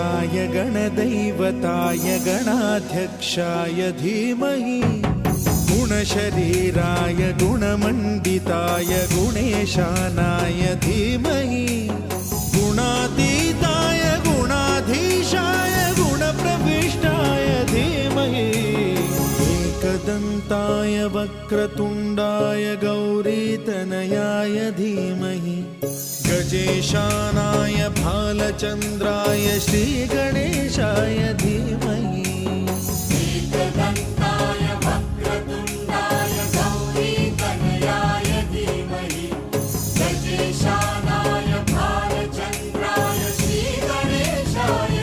गणेशाय गणदैवताय गणाध्यक्षाय धीमहि गुणशरीराय गुणमण्डिताय गुणेशानाय धीमहि गुणातीताय गुणाधीशाय गुणप्रविष्टाय धीमहि एकदन्ताय वक्रतुण्डाय गौरीतनयाय धीमहि गजेशानाय भालचन्द्राय श्रीगणेशाय